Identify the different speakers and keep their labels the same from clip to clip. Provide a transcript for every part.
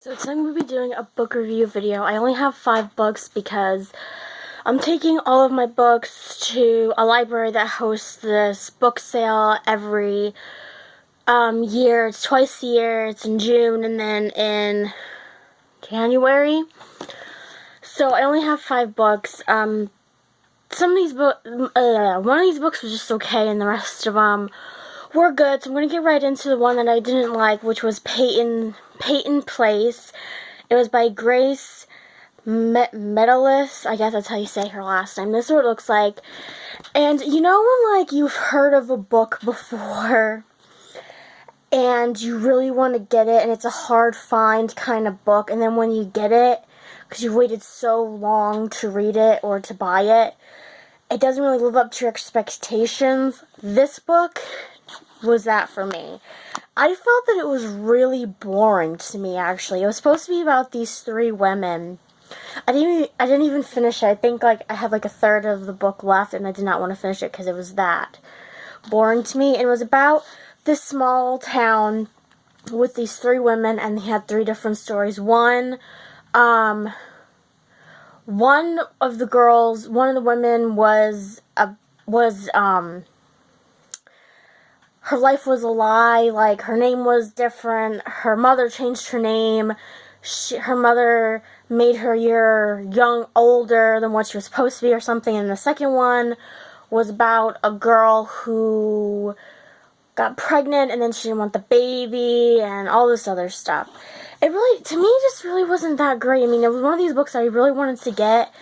Speaker 1: So today I'm going to be doing a book review video. I only have 5 books because I'm taking all of my books to a library that hosts this book sale every year. It's twice a year. It's in June and then in January. So I only have 5 books. Some of these books, one of these books was just okay, and the rest of them were good. So I'm going to get right into the one that I didn't like, which was Peyton Place. It was by Grace Metalious. I guess that's how you say her last name. This is what it looks like. And you know when, like, you've heard of a book before and you really want to get it and it's a hard find kind of book, and then when you get it, because you've waited so long to read it or to buy it, it doesn't really live up to your expectations. This book was that for me. I felt that it was really boring to me, actually. It was supposed to be about these 3 women. I didn't even finish it. I think I had a third of the book left, and I did not want to finish it because it was that boring to me. And it was about this small town with these 3 women, and they had 3 different stories. One of the women was her life was a lie. Her name was different. Her mother changed her name. Her mother made her a year older than what she was supposed to be or something. And the second one was about a girl who got pregnant and then she didn't want the baby and all this other stuff. It really, to me, just really wasn't that great. I mean, it was one of these books I really wanted to get,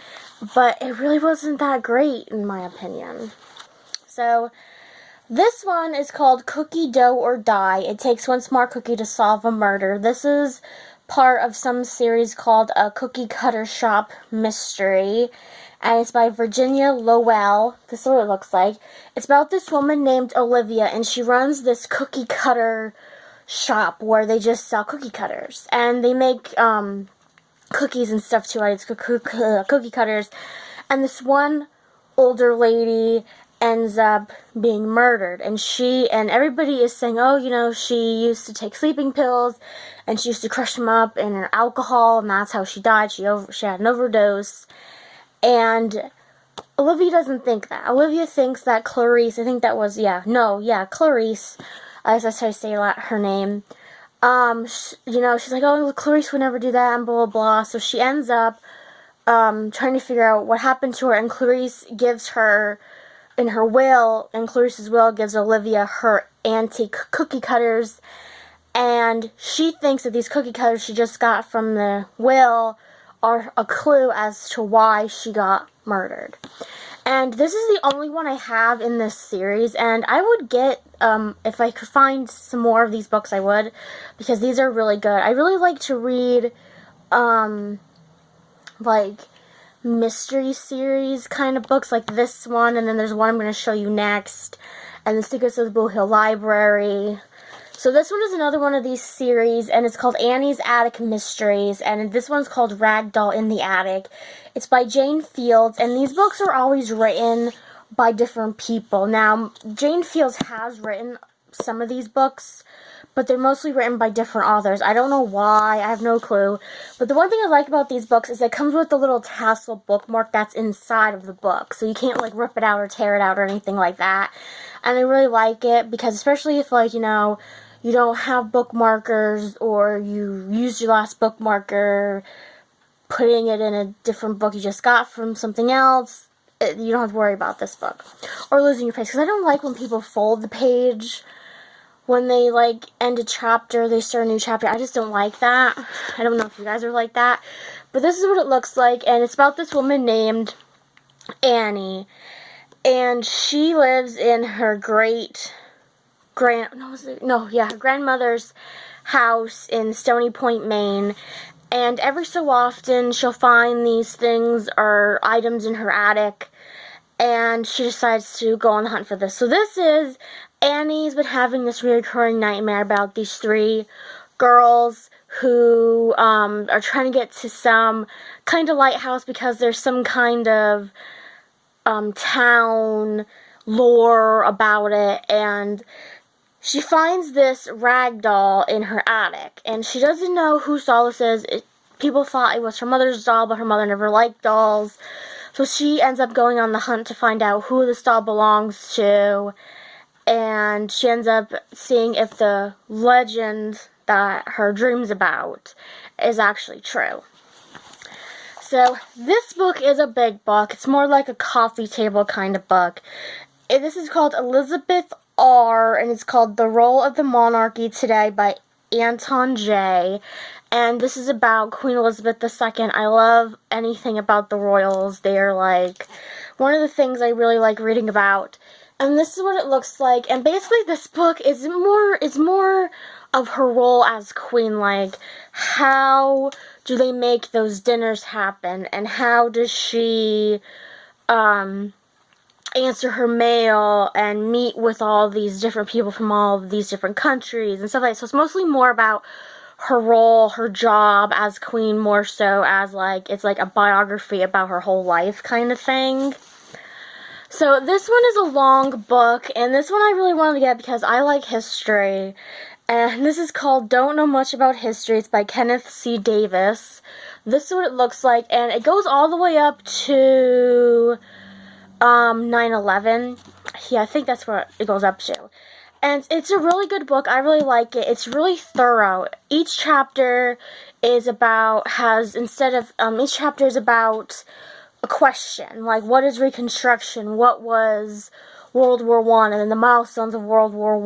Speaker 1: but it really wasn't that great, in my opinion. So this one is called Cookie Dough or Die. It takes one smart cookie to solve a murder. This is part of some series called A Cookie Cutter Shop Mystery, and it's by Virginia Lowell. This is what it looks like. It's about this woman named Olivia, and she runs this cookie cutter shop where they just sell cookie cutters, and they make cookies and stuff too, right? It's cookie cutters, and this one older lady ends up being murdered, and everybody is saying, oh, you know, she used to take sleeping pills and she used to crush them up in her alcohol, and that's how she died. She had an overdose. And Olivia doesn't think that. Olivia thinks that Clarice, I think that was, Clarice, that's how I say her name. She's like, oh, Clarice would never do that, and blah, blah, blah. So she ends up trying to figure out what happened to her, and Clarice gives her, in her will, and Clarice's will gives Olivia her antique cookie cutters, and she thinks that these cookie cutters she just got from the will are a clue as to why she got murdered. And this is the only one I have in this series, and I would get, if I could find some more of these books, I would, because these are really good. I really like to read, mystery series kind of books, like this one, and then there's one I'm going to show you next, and The Secrets of the Blue Hill Library. So this one is another one of these series, and it's called Annie's Attic Mysteries, and this one's called Ragdoll in the Attic. It's by Jane Fields, and these books are always written by different people. Now, Jane Fields has written some of these books, but they're mostly written by different authors. I don't know why, I have no clue. But the one thing I like about these books is it comes with the little Tassel Bookmark that's inside of the book. So you can't, rip it out or tear it out or anything like that. And I really like it because, especially if, you don't have bookmarkers, or you used your last bookmarker putting it in a different book you just got from something else, you don't have to worry about this book. Or losing your page. Because I don't like when people fold the page. When they, end a chapter, they start a new chapter. I just don't like that. I don't know if you guys are like that. But this is what it looks like, and it's about this woman named Annie. And she lives in her her grandmother's house in Stony Point, Maine. And every so often, she'll find these things or items in her attic, and she decides to go on the hunt for this. So this is Annie's been having this recurring nightmare about these 3 girls who are trying to get to some kind of lighthouse because there's some kind of town lore about it, and she finds this rag doll in her attic, and she doesn't know whose doll this is. People thought it was her mother's doll, but her mother never liked dolls. So she ends up going on the hunt to find out who this doll belongs to, and she ends up seeing if the legend that her dreams about is actually true. So this book is a big book. It's more like a coffee table kind of book. This is called Elizabeth R, and it's called The Role of the Monarchy Today by Antony Jay. And this is about Queen Elizabeth II. I love anything about the royals. They're like one of the things I really like reading about. And this is what it looks like. And basically this book is more of her role as queen. Like, how do they make those dinners happen? And how does she answer her mail and meet with all these different people from all of these different countries and stuff like that. So it's mostly more about her role, her job as queen, more so as like, it's like a biography about her whole life kind of thing. So this one is a long book, and this one I really wanted to get because I like history. And this is called Don't Know Much About History. It's by Kenneth C. Davis. This is what it looks like, and it goes all the way up to 9/11. Yeah, I think that's what it goes up to. And it's a really good book. I really like it. It's really thorough. Each chapter is about, each chapter is about a question. Like, what is Reconstruction? What was World War I? And then the milestones of World War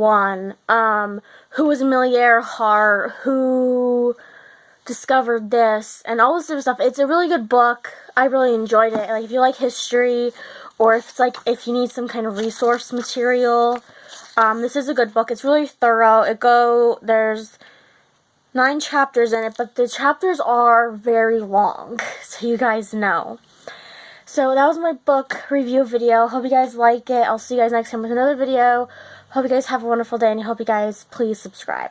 Speaker 1: I. Who was Amelia Earhart? Who discovered this? And all this sort of stuff. It's a really good book. I really enjoyed it. Like, if you like history, or if you need some kind of resource material, this is a good book. It's really thorough. There's 9 chapters in it, but the chapters are very long, so you guys know. So that was my book review video. Hope you guys like it. I'll see you guys next time with another video. Hope you guys have a wonderful day, and I hope you guys please subscribe.